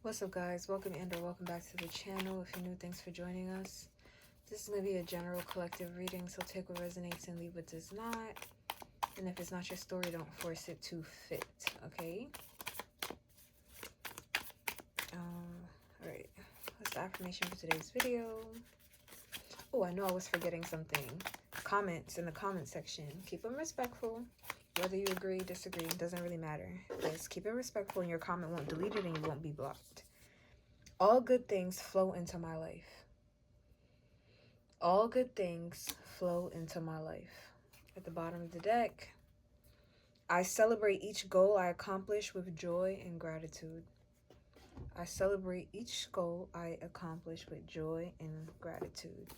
What's up, guys? Welcome or welcome back to the channel. If you're new, thanks for joining us. This is going to be a general collective reading, so take what resonates and leave what does not. And if it's not your story, don't force it to fit, okay? Alright, what's the affirmation for today's video? Oh, I know I was forgetting something. Comments in the comment section. Keep them respectful. Whether you agree, disagree, it doesn't really matter. Just keep it respectful and your comment won't delete it and you won't be blocked. All good things flow into my life. All good things flow into my life. At the bottom of the deck, I celebrate each goal I accomplish with joy and gratitude. I celebrate each goal I accomplish with joy and gratitude.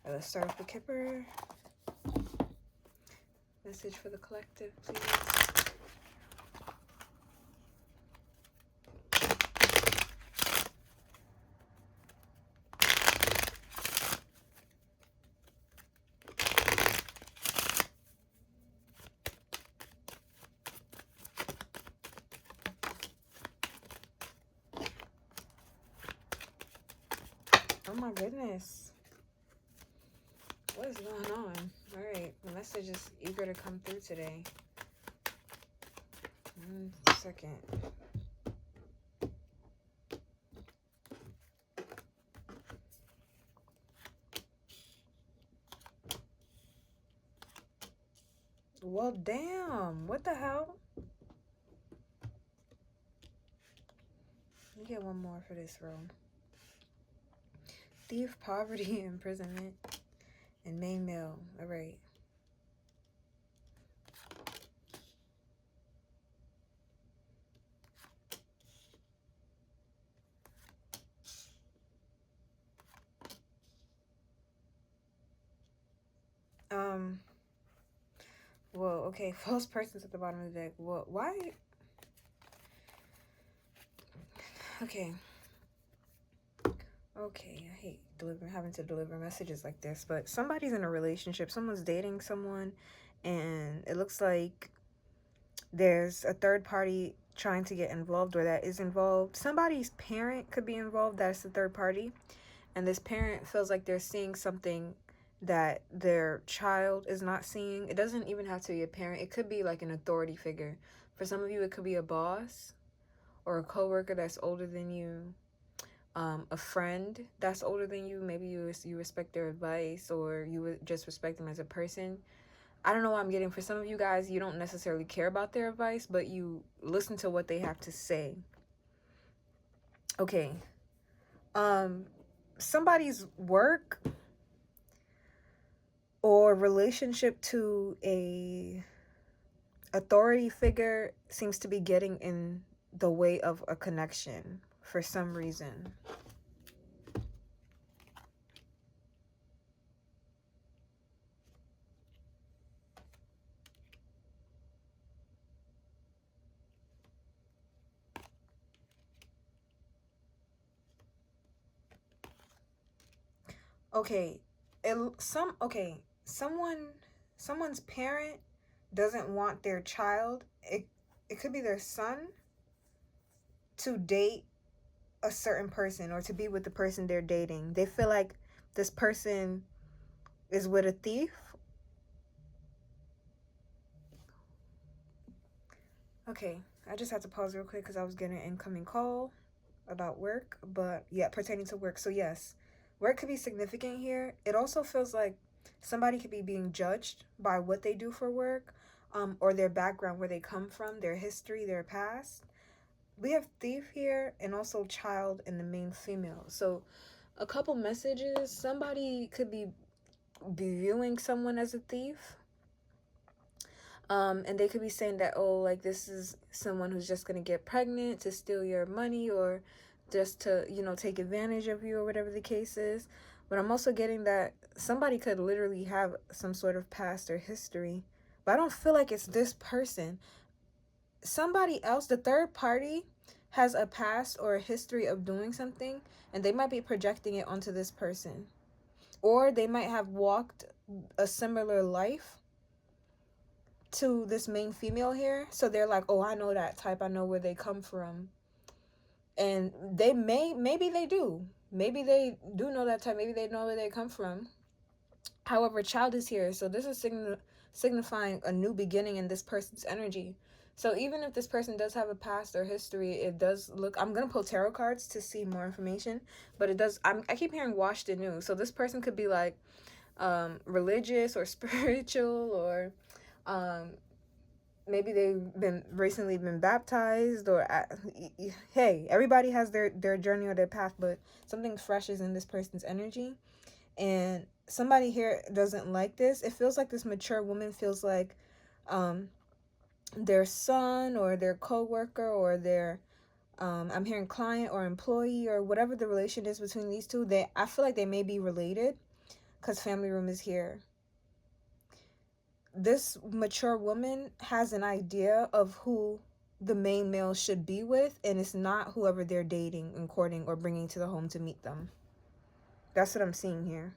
All right, let's start with the Kipper. Message for the collective, please. Oh my goodness. What is going on? Alright, the message is eager to come through today. 1 second. Well, damn. What the hell? Let me get one more for this row. Thief, poverty, imprisonment, and main male. All right. Well, okay. False persons at the bottom of the deck. Well, why? Okay. Okay, I hate having to deliver messages like this, but somebody's in a relationship. Someone's dating someone, and it looks like there's a third party trying to get involved or that is involved. Somebody's parent could be involved. That's the third party. And this parent feels like they're seeing something that their child is not seeing. It doesn't even have to be a parent. It could be like an authority figure. For some of you, it could be a boss or a coworker that's older than you. A friend that's older than you. Maybe you respect their advice or you would just respect them as a person. I don't know what I'm getting. For some of you guys, you don't necessarily care about their advice, but you listen to what they have to say. Okay. Somebody's work or relationship to a authority figure seems to be getting in the way of a connection for some reason. Okay, someone's parent doesn't want their child. It could be their son to date a certain person or to be with the person they're dating. They feel like this person is with a thief. Okay, I just had to pause real quick because I was getting an incoming call about work, but yeah, pertaining to work. So yes, work could be significant here. It also feels like somebody could be being judged by what they do for work, or their background, where they come from, their history, their past. We have thief here and also child in the main female. So a couple messages. Somebody could be viewing someone as a thief. And they could be saying that, oh, like this is someone who's just going to get pregnant to steal your money or just to, take advantage of you or whatever the case is. But I'm also getting that somebody could literally have some sort of past or history. But I don't feel like it's this person. Somebody else, the third party, has a past or a history of doing something, and they might be projecting it onto this person. Or they might have walked a similar life to this main female here. So they're like, oh, I know that type. I know where they come from. And maybe they do. Maybe they do know that type. Maybe they know where they come from. However, child is here. So this is signifying a new beginning in this person's energy. So even if this person does have a past or history, it does look, I'm going to pull tarot cards to see more information, but it does, I keep hearing washed anew. So this person could be like religious or spiritual, or um, maybe they've been recently been baptized, or hey, everybody has their journey or their path, but something fresh is in this person's energy. And somebody here doesn't like this. It feels like this mature woman feels like their son or their co-worker or their I'm hearing client or employee or whatever the relation is between these two, I feel like they may be related, because family room is here. This mature woman has an idea of who the main male should be with, and it's not whoever they're dating and courting or bringing to the home to meet them. That's what I'm seeing here.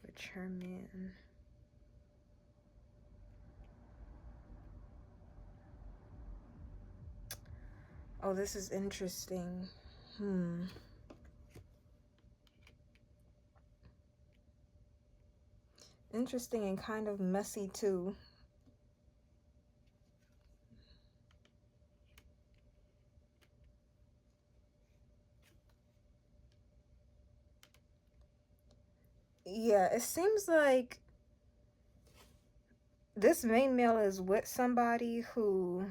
Mature man. Oh, this is interesting. Interesting and kind of messy too. Yeah, it seems like this main male is with somebody who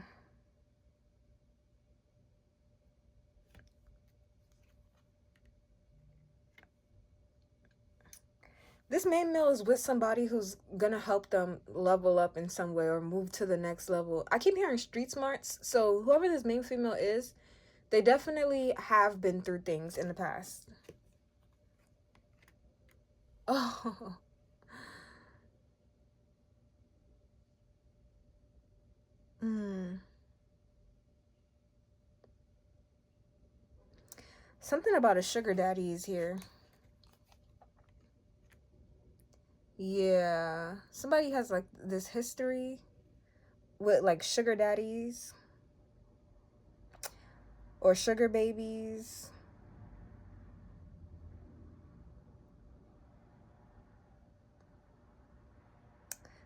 who's gonna help them level up in some way or move to the next level. I keep hearing street smarts, so whoever this main female is, they definitely have been through things in the past. Oh. Something about a sugar daddy is here. Yeah. Somebody has like this history with like sugar daddies or sugar babies.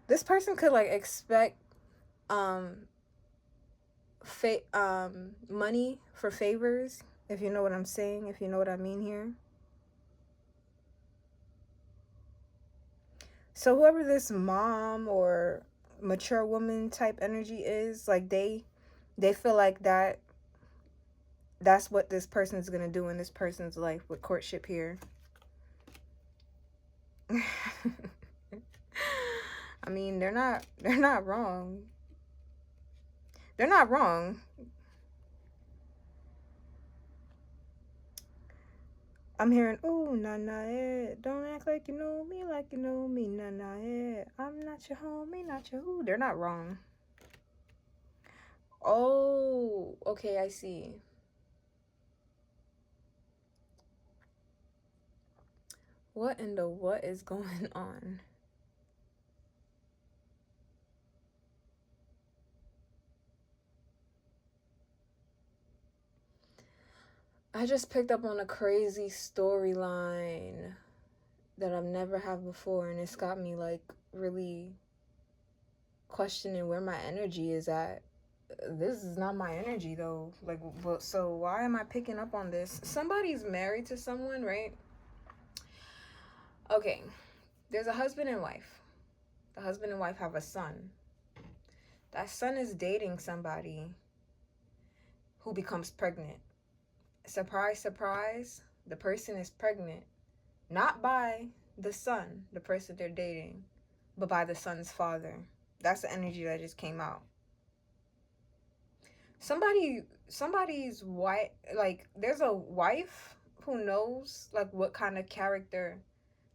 This person could like expect money for favors, if you know what I'm saying, if you know what I mean here. So whoever this mom or mature woman type energy is, like they feel like that's what this person is going to do in this person's life with courtship here. I mean, they're not wrong. They're not wrong. I'm hearing, ooh, nah, nah, eh. Don't act like you know me, like you know me, nah, nah, eh. I'm not your homie, not your ooh. They're not wrong. Oh, okay, I see. What in the what is going on? I just picked up on a crazy storyline that I've never had before, and it's got me like really questioning where my energy is at. This is not my energy though. Like, so why am I picking up on this? Somebody's married to someone, right? Okay, there's a husband and wife. The husband and wife have a son. That son is dating somebody who becomes pregnant. Surprise, surprise, the person is pregnant. Not by the son, the person they're dating, but by the son's father. That's the energy that just came out. Somebody's wife, like there's a wife who knows like what kind of character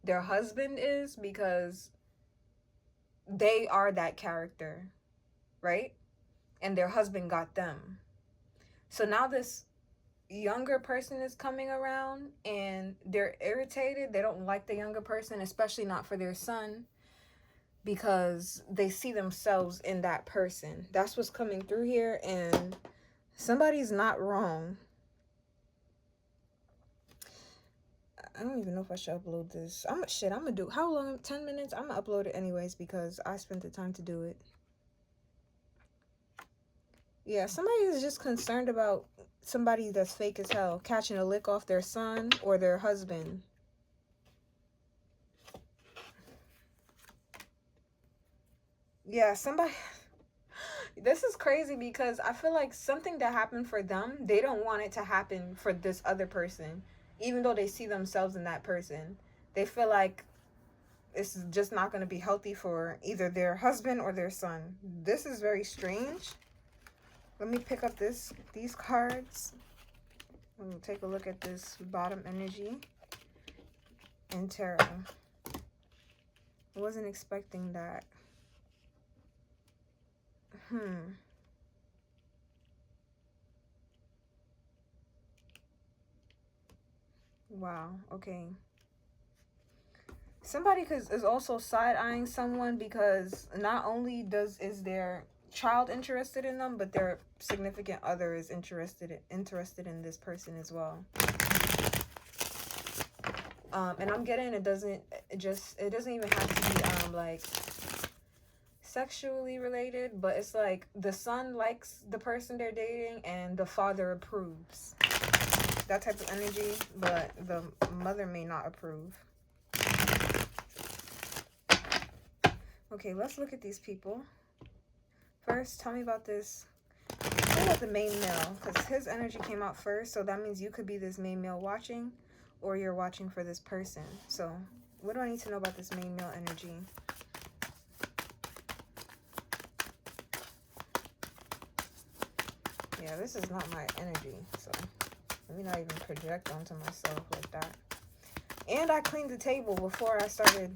their husband is, because they are that character, right? And their husband got them. So now this younger person is coming around and they're irritated. They don't like the younger person, especially not for their son, because they see themselves in that person. That's what's coming through here, and somebody's not wrong. I don't even know if I should upload this. I'm gonna do, how long? 10 minutes? I'm gonna upload it anyways because I spent the time to do it. Yeah, somebody is just concerned about somebody that's fake as hell catching a lick off their son or their husband. Yeah, somebody. This is crazy because I feel like something that happened for them, they don't want it to happen for this other person, even though they see themselves in that person. They feel like it's just not going to be healthy for either their husband or their son. This is very strange. Let me pick up these cards. We'll take a look at this bottom energy in tarot. I wasn't expecting that. Wow, okay. Somebody is also side-eyeing someone because not only is their child interested in them, but their significant other is interested in this person as well. And I'm getting it doesn't even have to be like sexually related, but it's like the son likes the person they're dating and the father approves. That type of energy, but the mother may not approve. Okay, let's look at these people. First, tell me about this. Tell me about the main male, because his energy came out first, so that means you could be this main male watching, or you're watching for this person. So, what do I need to know about this main male energy? Yeah, this is not my energy, so let me not even project onto myself like that. And I cleaned the table before I started,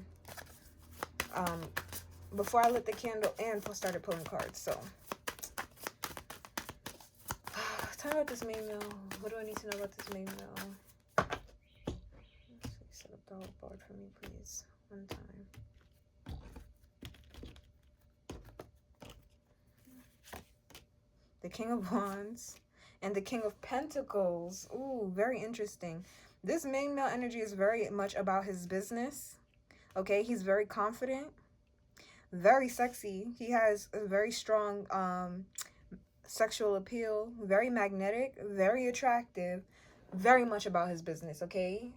before I lit the candle and started pulling cards, so. Tell me about this main male. What do I need to know about this main male? Set up the whole board for me, please. One time. The King of Wands and the King of Pentacles. Ooh, very interesting. This main male energy is very much about his business. Okay, he's very confident, very sexy. He has a very strong sexual appeal, very magnetic, very attractive, very much about his business. Okay,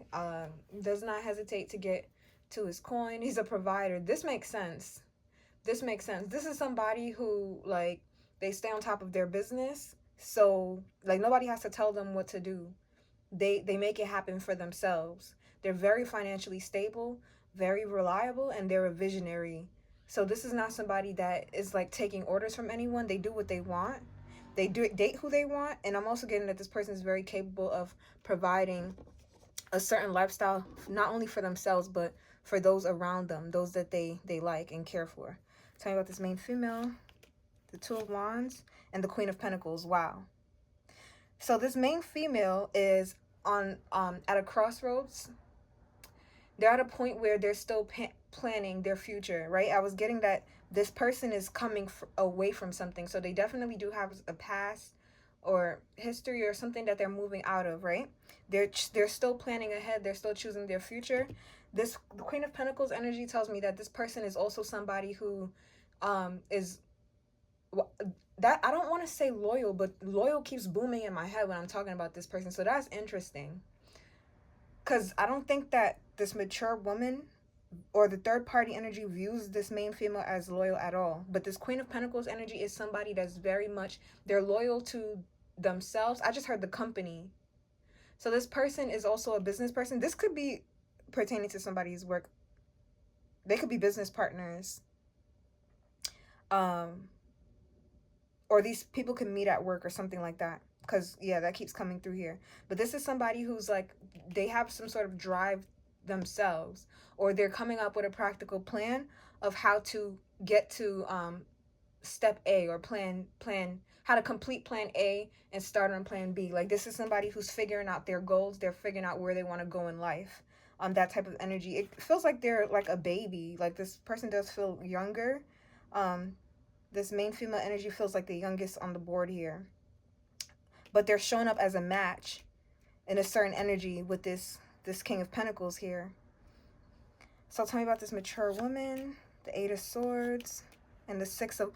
does not hesitate to get to his coin. He's a provider. This makes sense. This makes sense. This is somebody who, like, they stay on top of their business, so like nobody has to tell them what to do. They make it happen for themselves. They're very financially stable, very reliable, and they're a visionary. So this is not somebody that is like taking orders from anyone. They do what they want. They date who they want, and I'm also getting that this person is very capable of providing a certain lifestyle, not only for themselves but for those around them, those that they like and care for. Tell me about this main female. The Two of Wands and the Queen of Pentacles. Wow. So this main female is on at a crossroads. They're at a point where they're still planning their future, right? I was getting that this person is coming away from something, so they definitely do have a past or history or something that they're moving out of, right? They're still planning ahead. They're still choosing their future. The Queen of Pentacles energy tells me that this person is also somebody who is that, I don't want to say loyal, but loyal keeps booming in my head when I'm talking about this person. So that's interesting, because I don't think that this mature woman or the third party energy views this main female as loyal at all. But this Queen of Pentacles energy is somebody that's very much, they're loyal to themselves. I just heard the company. So this person is also a business person. This could be pertaining to somebody's work. They could be business partners. Or these people can meet at work or something like that. Because, yeah, that keeps coming through here. But this is somebody who's like, they have some sort of drive themselves. Or they're coming up with a practical plan of how to get to step A, or plan how to complete plan A and start on plan B. Like, this is somebody who's figuring out their goals. They're figuring out where they want to go in life. that type of energy. It feels like they're like a baby. Like this person does feel younger. This main female energy feels like the youngest on the board here, but they're showing up as a match in a certain energy with this King of Pentacles here. So tell me about this mature woman, the Eight of Swords, and the Six of...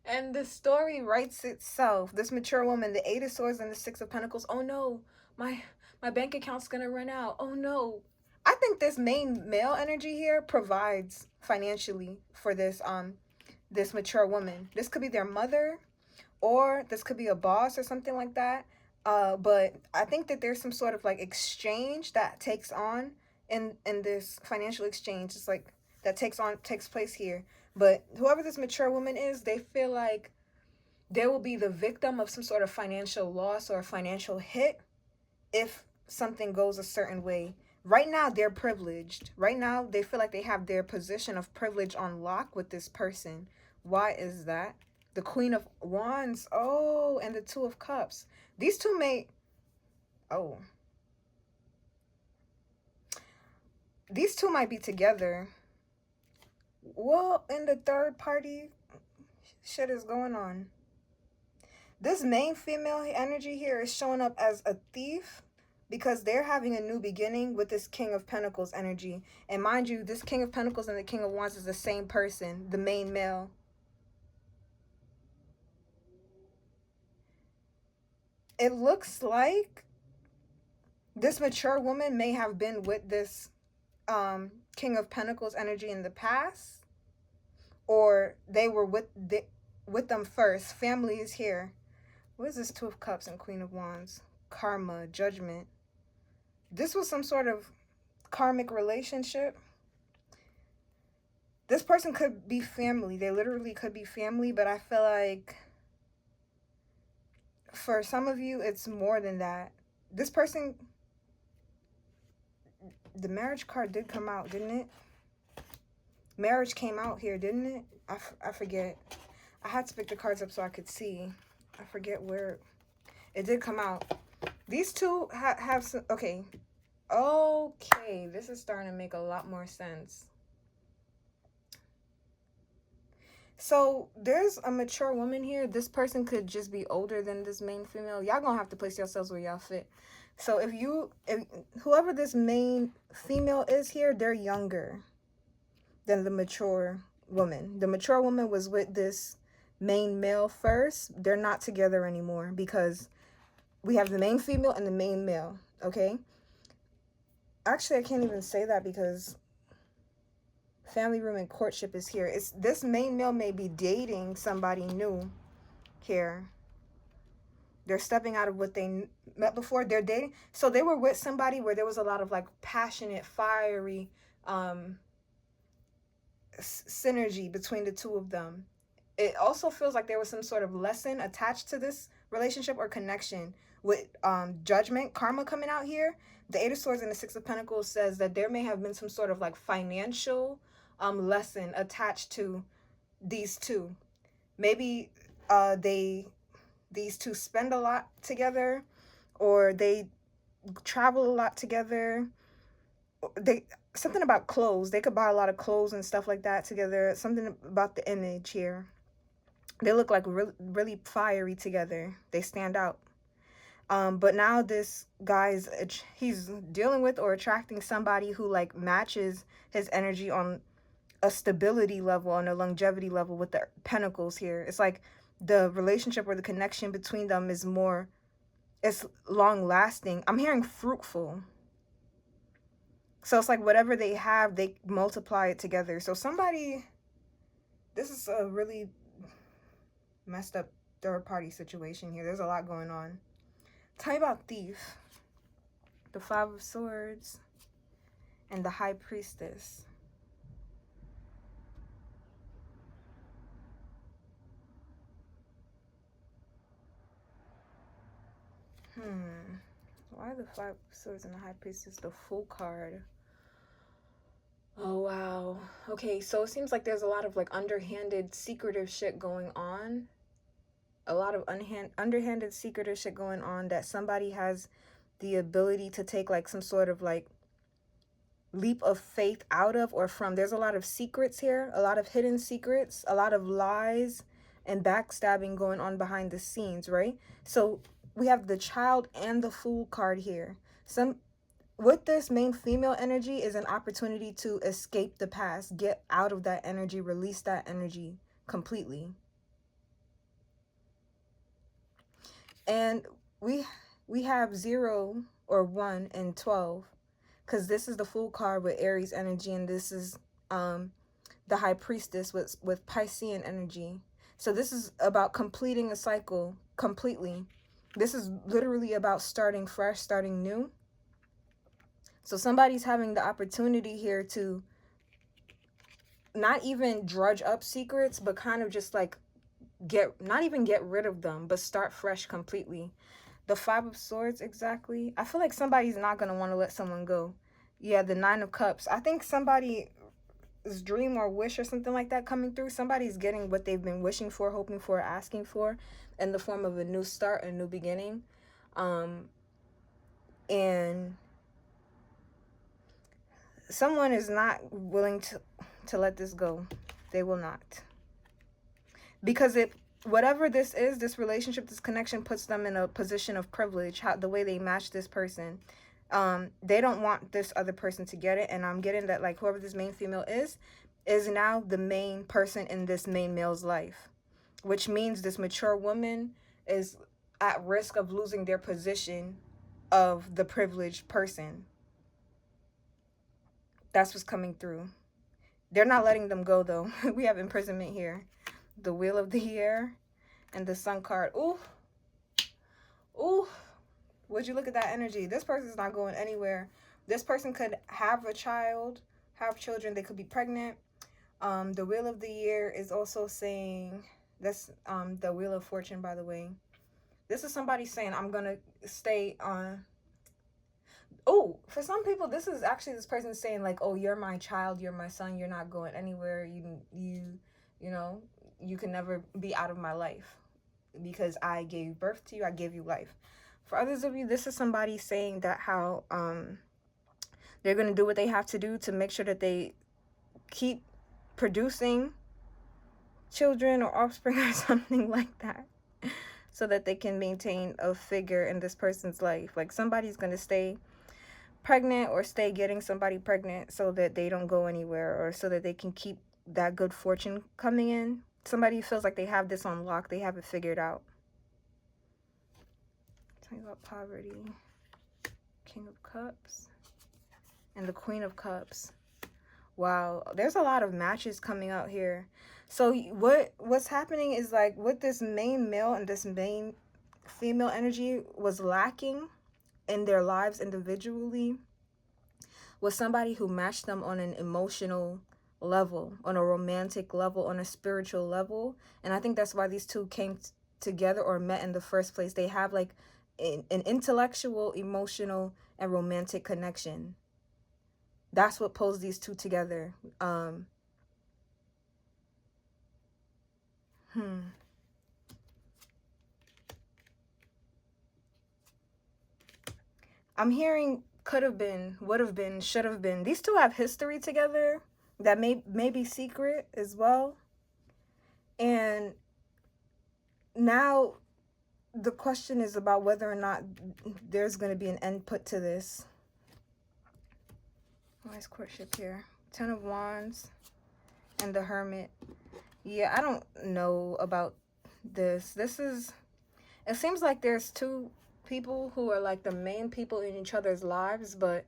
And the story writes itself. This mature woman, the Eight of Swords and the Six of Pentacles. Oh no, my bank account's gonna run out. Oh no. I think this main male energy here provides financially for this mature woman. This could be their mother, or this could be a boss or something like that. But I think that there's some sort of like exchange that takes on in this financial exchange. It's like that takes place here. But whoever this mature woman is, they feel like they will be the victim of some sort of financial loss or a financial hit if something goes a certain way. Right now, they're privileged. Right now, they feel like they have their position of privilege on lock with this person. Why is that? The Queen of Wands. Oh, and the Two of Cups. These two may... Oh. These two might be together. Well, in the third party, shit is going on. This main female energy here is showing up as a thief because they're having a new beginning with this King of Pentacles energy. And mind you, this King of Pentacles and the King of Wands is the same person, the main male. It looks like this mature woman may have been with this King of Pentacles energy in the past, or they were with them first. Family is here. What is this Two of Cups and Queen of Wands? Karma, judgment. This was some sort of karmic relationship. This person could be family. They literally could be family, but I feel like for some of you, it's more than that. This person, the marriage card did come out, didn't it? Marriage came out here, didn't it? I forget. I had to pick the cards up so I could see. I forget where it did come out. These two have some... Okay. Okay. This is starting to make a lot more sense. So there's a mature woman here. This person could just be older than this main female. Y'all gonna have to place yourselves where y'all fit. So if whoever this main female is here, they're younger than the mature woman. The mature woman was with this main male first. They're not together anymore because we have the main female and the main male. Okay. Actually, I can't even say that because family room and courtship is here. It's this main male may be dating somebody new here. They're stepping out of what they met before. They're dating. So they were with somebody where there was a lot of like passionate, fiery synergy between the two of them. It also feels like there was some sort of lesson attached to this relationship or connection with judgment, karma coming out here. The Eight of Swords and the Six of Pentacles says that there may have been some sort of like financial lesson attached to these two. Maybe these two spend a lot together, or they travel a lot together. Something about clothes. They could buy a lot of clothes and stuff like that together. Something about the image here. They look like really fiery together. They stand out. But now this guy's, he's dealing with or attracting somebody who like matches his energy on a stability level, on a longevity level with the pentacles here. It's like the relationship or the connection between them is more, it's long lasting. I'm hearing fruitful. So it's like whatever they have, they multiply it together. So somebody, this is a really messed up third party situation here. There's a lot going on. Tell me about Thief, the Five of Swords, and the High Priestess. Why the Five of Swords and the High Priestess? The Fool card. Oh, wow. Okay, so it seems like there's a lot of like underhanded, secretive shit going on a lot of underhanded secretive shit going on that somebody has the ability to take like some sort of like leap of faith out of or from. There's a lot of secrets here, a lot of hidden secrets, a lot of lies and backstabbing going on behind the scenes, right? So we have the Child and the Fool card here. Some with this main female energy is an opportunity to escape the past, get out of that energy, release that energy completely. And we have 0 or 1 and 12, because this is the Fool card with Aries energy, and this is the High Priestess with Piscean energy. So this is about completing a cycle completely. This is literally about starting fresh, starting new. So somebody's having the opportunity here to not even drudge up secrets, but kind of just like not even get rid of them, but start fresh completely. The Five of Swords, exactly. I feel like somebody's not going to want to let someone go. Yeah, the Nine of Cups. I think somebody's dream or wish or something like that coming through. Somebody's getting what they've been wishing for, hoping for, asking for in the form of a new start, a new beginning. And someone is not willing to let this go. They will not. Because whatever this is, this relationship, this connection puts them in a position of privilege, the way they match this person. They don't want this other person to get it. And I'm getting that like whoever this main female is now the main person in this main male's life. Which means this mature woman is at risk of losing their position of the privileged person. That's what's coming through. They're not letting them go, though. We have imprisonment here. The Wheel of the Year and the Sun card. Ooh. Ooh. Would you look at that energy? This person's not going anywhere. This person could have a child, have children. They could be pregnant. The Wheel of the Year is also saying, that's the Wheel of Fortune, by the way. This is somebody saying, I'm going to stay on. Oh, for some people, this is actually this person saying like, oh, you're my child, you're my son, you're not going anywhere. You know, you can never be out of my life because I gave birth to you, I gave you life. For others of you, this is somebody saying that how they're going to do what they have to do to make sure that they keep producing children or offspring or something like that, so that they can maintain a figure in this person's life. Like somebody's going to stay pregnant or stay getting somebody pregnant so that they don't go anywhere, or so that they can keep that good fortune coming in. Somebody feels like they have this on lock. They have it figured out. Talking about poverty. King of Cups. And the Queen of Cups. Wow. There's a lot of matches coming out here. So what's happening is like with this main male and this main female energy was lacking in their lives individually was somebody who matched them on an emotional level, on a romantic level, on a spiritual level. And I think that's why these two came together or met in the first place. They have like an intellectual, emotional, and romantic connection. That's what pulls these two together. I'm hearing could have been, would have been, should have been. These two have history together that may be secret as well. And now the question is about whether or not there's going to be an end put to this. Nice courtship here. 10 of Wands and the Hermit. Yeah, I don't know about this. This is, it seems like there's two people who are like the main people in each other's lives, but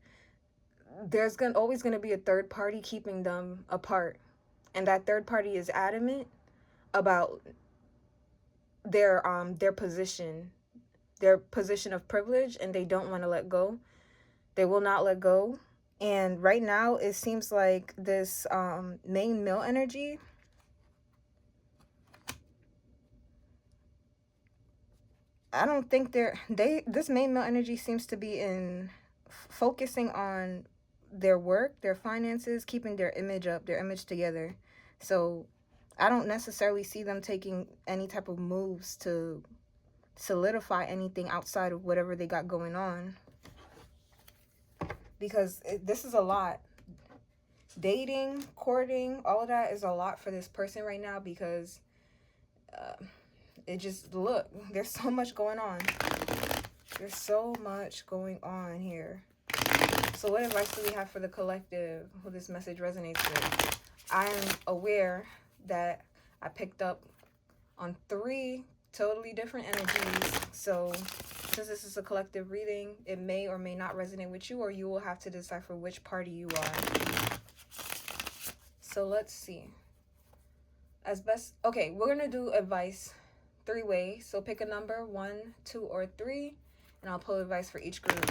there's always going to be a third party keeping them apart. And that third party is adamant about their position of privilege, and they don't want to let go. They will not let go. And right now it seems like this main male energy, I don't think this main male energy seems to be in focusing on their work, their finances, keeping their image up, their image together. So I don't necessarily see them taking any type of moves to solidify anything outside of whatever they got going on, because this is a lot. Dating, courting, all of that is a lot for this person right now, because it just, look, there's so much going on. There's so much going on here. So what advice do we have for the collective who this message resonates with? I am aware that I picked up on 3 totally different energies. So since this is a collective reading, it may or may not resonate with you, or you will have to decipher which party you are. So let's see. Okay, we're going to do advice 3 ways. So pick a number, 1, 2, or 3, and I'll pull advice for each group.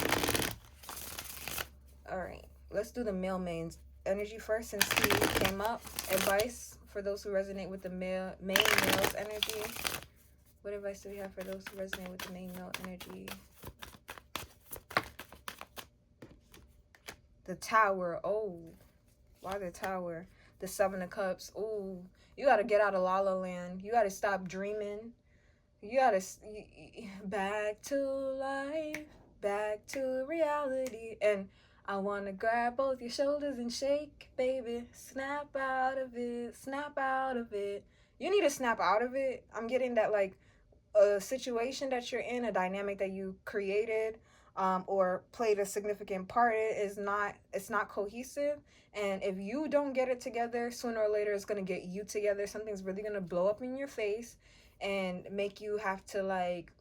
All right, let's do the male mains energy first, since he came up. Advice for those who resonate with the main male's energy. What advice do we have for those who resonate with the main male energy? The Tower. Oh, why the Tower? The 7 of Cups. Oh, you got to get out of La La Land. You got to stop dreaming. You got to back to life, back to reality. And I want to grab both your shoulders and shake, baby. Snap out of it, snap out of it. You need to snap out of it. I'm getting that, like, a situation that you're in, a dynamic that you created, or played a significant part in, it's not cohesive. And if you don't get it together, sooner or later it's going to get you together. Something's really going to blow up in your face and make you have to, like,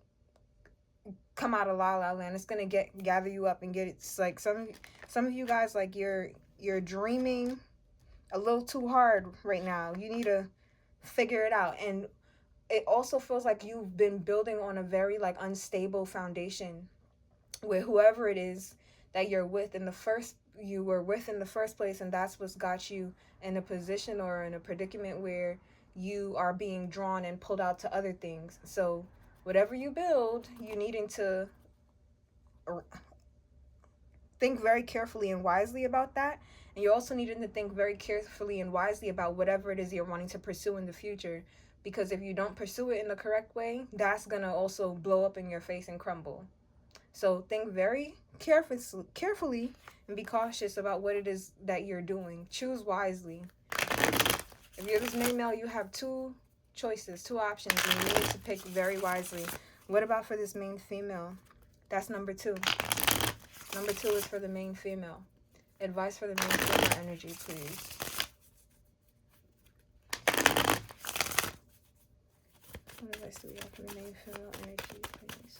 come out of La La Land. It's going to gather you up and get it. It's like some of you guys, like, you're dreaming a little too hard right now. You need to figure it out. And it also feels like you've been building on a very, like, unstable foundation with whoever it is that you're with you were with in the first place, and that's what's got you in a position or in a predicament where you are being drawn and pulled out to other things. So whatever you build, you needing to think very carefully and wisely about that. And you're also needing to think very carefully and wisely about whatever it is you're wanting to pursue in the future. Because if you don't pursue it in the correct way, that's going to also blow up in your face and crumble. So think very carefully and be cautious about what it is that you're doing. Choose wisely. If you're this main male, you have 2 choices, 2 options, and you need to pick very wisely. What about for this main female? That's number 2. Number 2 is for the main female. Advice for the main female energy, please. What advice do we have for the main female energy, please?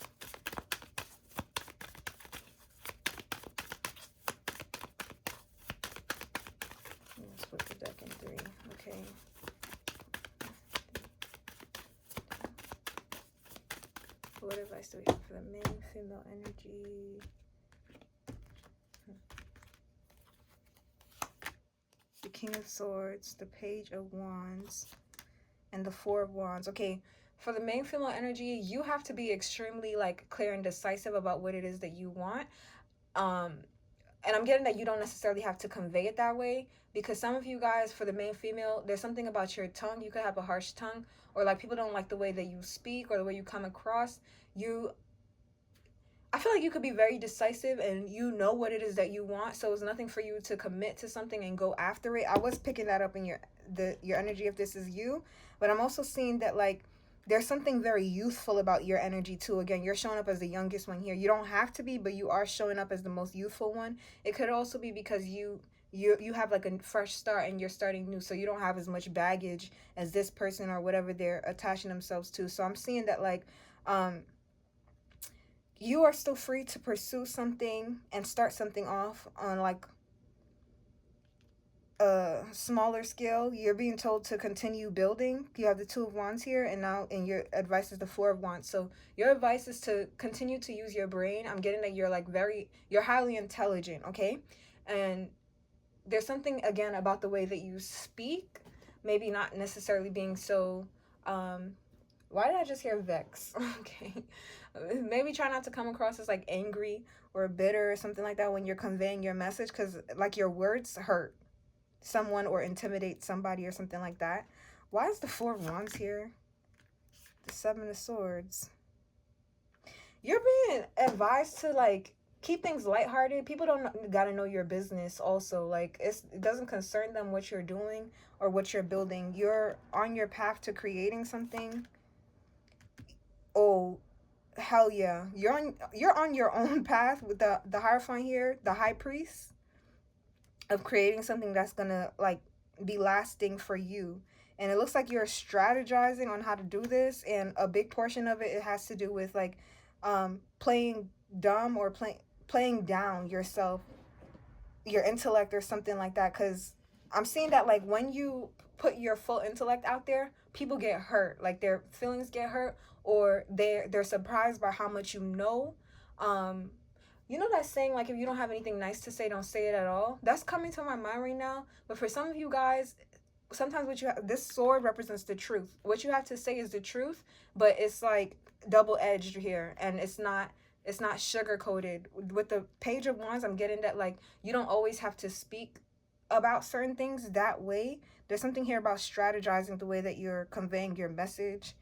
Let's split the deck in 3. Okay. What advice do we have for the main female energy? The King of Swords, the Page of Wands, and the 4 of Wands. Okay, for the main female energy, you have to be extremely, like, clear and decisive about what it is that you want. And I'm getting that you don't necessarily have to convey it that way, because some of you guys, for the main female, there's something about your tongue. You could have a harsh tongue, or, like, people don't like the way that you speak or the way you come across. I feel like you could be very decisive and you know what it is that you want, so it's nothing for you to commit to something and go after it. I was picking that up in your energy if this is you, but I'm also seeing that, like, there's something very youthful about your energy too. Again, you're showing up as the youngest one here. You don't have to be, but you are showing up as the most youthful one. It could also be because you have, like, a fresh start and you're starting new, so you don't have as much baggage as this person or whatever they're attaching themselves to. So I'm seeing that, like, you are still free to pursue something and start something off on, like, a smaller scale. You're being told to continue building. You have the 2 of Wands here, and your advice is the 4 of Wands. So your advice is to continue to use your brain. I'm getting that you're, like, you're highly intelligent, okay? And there's something, again, about the way that you speak, maybe not necessarily being so, why did I just hear vex? Okay. Maybe try not to come across as, like, angry or bitter or something like that when you're conveying your message, because, like, your words hurt someone or intimidate somebody or something like that. Why is the Four of Wands here? The Seven of Swords. You're being advised to like keep things lighthearted. People don't gotta know your business. Also, like it doesn't concern them what you're doing or what you're building. You're on your path to creating something. Oh, hell yeah! You're on your own path with the Hierophant here, the High Priest, of creating something that's gonna like be lasting for you. And it looks like you're strategizing on how to do this, and a big portion of it has to do with like playing dumb or playing down yourself, your intellect or something like that. Because I'm seeing that like when you put your full intellect out there, people get hurt, like their feelings get hurt, or they're surprised by how much you know. um you know that saying, like, if you don't have anything nice to say, don't say it at all? That's coming to my mind right now. But for some of you guys, sometimes what you have, this sword represents the truth. What you have to say is the truth, but it's like double edged here, and it's not sugar coated. With the Page of Wands, I'm getting that like you don't always have to speak about certain things that way. There's something here about strategizing the way that you're conveying your message.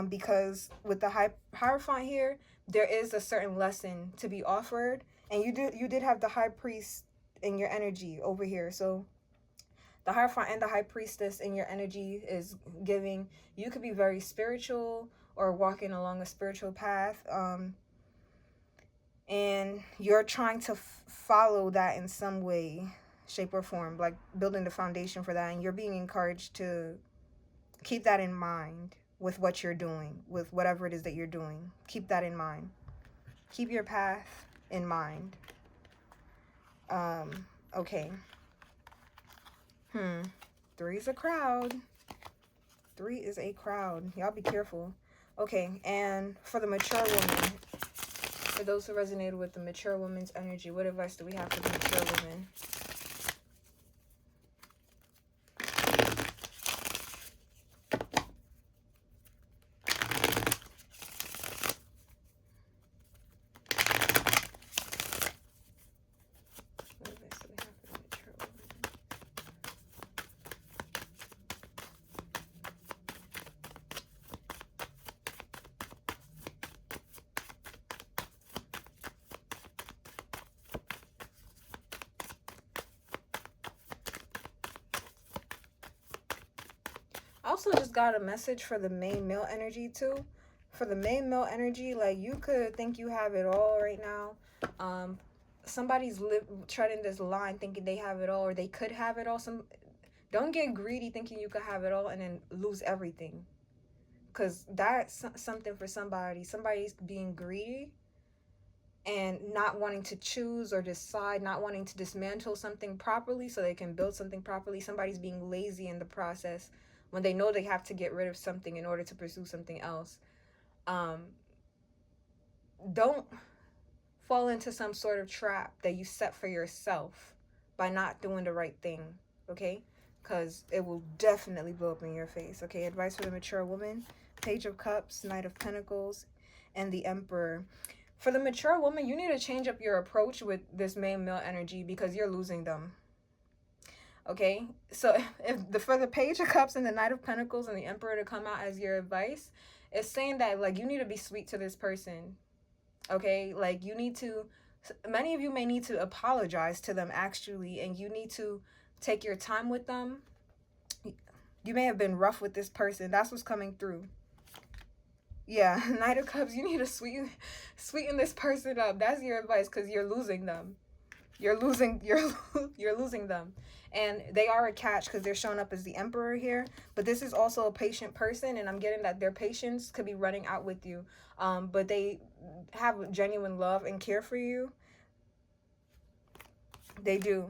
Because with the Hierophant here, there is a certain lesson to be offered, and you did have the High Priest in your energy over here. So the Hierophant and the High Priestess in your energy is giving you could be very spiritual or walking along a spiritual path, and you're trying to follow that in some way, shape, or form, like building the foundation for that. And you're being encouraged to keep that in mind with what you're doing, with whatever it is that you're doing. Keep that in mind. Keep your path in mind. Okay. Three is a crowd. Three is a crowd. Y'all be careful. Okay, and for the mature woman, for those who resonated with the mature woman's energy, what advice do we have for the mature woman? I also just got a message for the main male energy too. For the main male energy, like you could think you have it all right now. Somebody's treading this line thinking they have it all, or they could have it all. Don't get greedy thinking you could have it all and then lose everything. Because that's something for somebody. Somebody's being greedy and not wanting to choose or decide, not wanting to dismantle something properly so they can build something properly. Somebody's being lazy in the process when they know they have to get rid of something in order to pursue something else. Don't fall into some sort of trap that you set for yourself by not doing the right thing, okay? Because it will definitely blow up in your face, okay? Advice for the mature woman: Page of Cups, Knight of Pentacles, and the Emperor. For the mature woman, you need to change up your approach with this main male energy because you're losing them. Okay, so for the Page of Cups and the Knight of Pentacles and the Emperor to come out as your advice, it's saying that like you need to be sweet to this person. Okay, like you need to, many of you may need to apologize to them actually, and you need to take your time with them. You may have been rough with this person. That's what's coming through. Yeah, Knight of Cups, you need to sweeten this person up. That's your advice, because you're losing them. You're losing them. And they are a catch because they're showing up as the Emperor here. But this is also a patient person, and I'm getting that their patience could be running out with you. But they have genuine love and care for you. They do.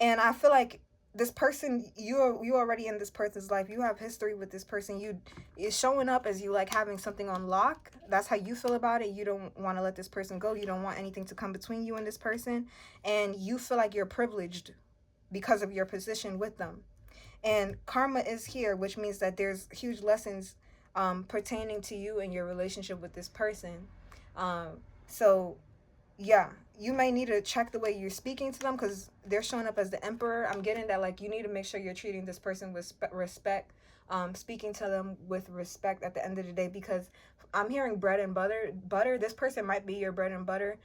And I feel like this person, you already in this person's life. You have history with this person. You is showing up as you like having something on lock. That's how you feel about it. You don't want to let this person go. You don't want anything to come between you and this person. And you feel like you're privileged because of your position with them. And karma is here, which means that there's huge lessons pertaining to you and your relationship with this person. So yeah, you may need to check the way you're speaking to them, because they're showing up as the emperor. I'm getting that, like, you need to make sure you're treating this person with respect, speaking to them with respect at the end of the day, because I'm hearing bread and butter. This person might be your bread and butter.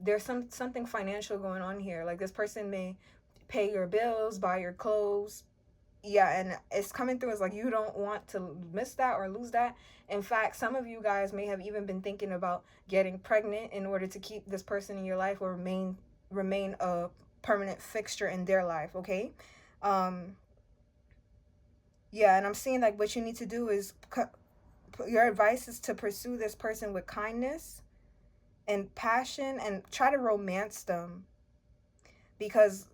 There's something financial going on here. Like, this person may pay your bills, buy your clothes. Yeah, and it's coming through as like you don't want to miss that or lose that. In fact, some of you guys may have even been thinking about getting pregnant in order to keep this person in your life or remain a permanent fixture in their life. Okay. Yeah, and I'm seeing like what you need to do is your advice is to pursue this person with kindness and passion, and try to romance them, because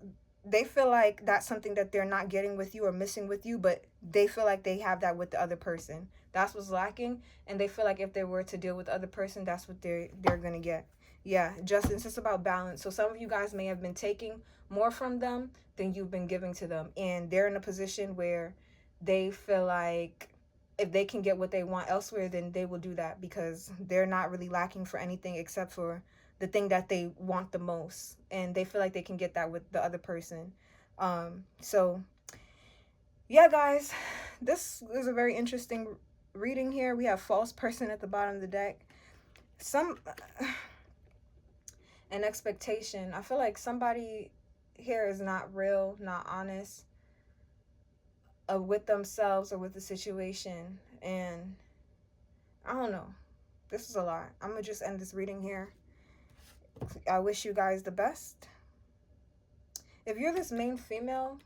they feel like that's something that they're not getting with you or missing with you, but they feel like they have that with the other person. That's what's lacking, and they feel like if they were to deal with the other person, that's what they're gonna get. Yeah, Justin, it's just about balance. So some of you guys may have been taking more from them than you've been giving to them, and they're in a position where they feel like if they can get what they want elsewhere, then they will do that, because they're not really lacking for anything except for the thing that they want the most, and they feel like they can get that with the other person. So yeah, guys, this is a very interesting reading here. We have false person at the bottom of the deck. An expectation. I feel like somebody here is not real, not honest with themselves or with the situation, and I don't know. This is a lot. I'm gonna just end this reading here. I wish you guys the best. If you're this main female,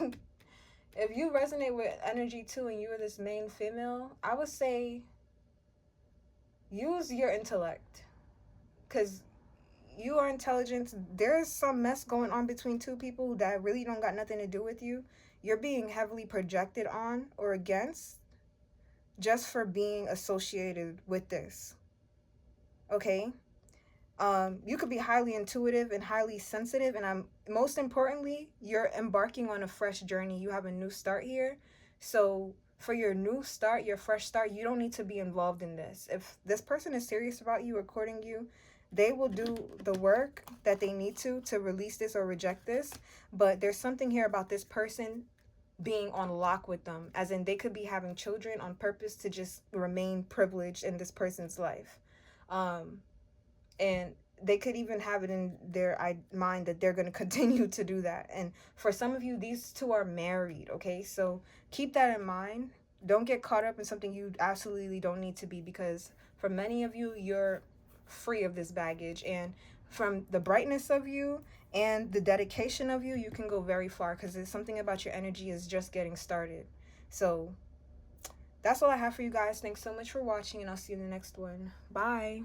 if you resonate with energy 2 and you're this main female, I would say use your intellect, because you are intelligent. There's some mess going on between two people that really don't got nothing to do with you. You're being heavily projected on or against just for being associated with this. Okay? You could be highly intuitive and highly sensitive, and most importantly, you're embarking on a fresh journey. You have a new start here. So for your new start, your fresh start, you don't need to be involved in this. If this person is serious about you or courting you, they will do the work that they need to release this or reject this. But there's something here about this person being on lock with them, as in they could be having children on purpose to just remain privileged in this person's life. And they could even have it in their mind that they're going to continue to do that. And for some of you, these two are married, okay? So keep that in mind. Don't get caught up in something you absolutely don't need to be, because for many of you, you're free of this baggage. And from the brightness of you and the dedication of you, you can go very far, because there's something about your energy is just getting started. So that's all I have for you guys. Thanks so much for watching, and I'll see you in the next one. Bye.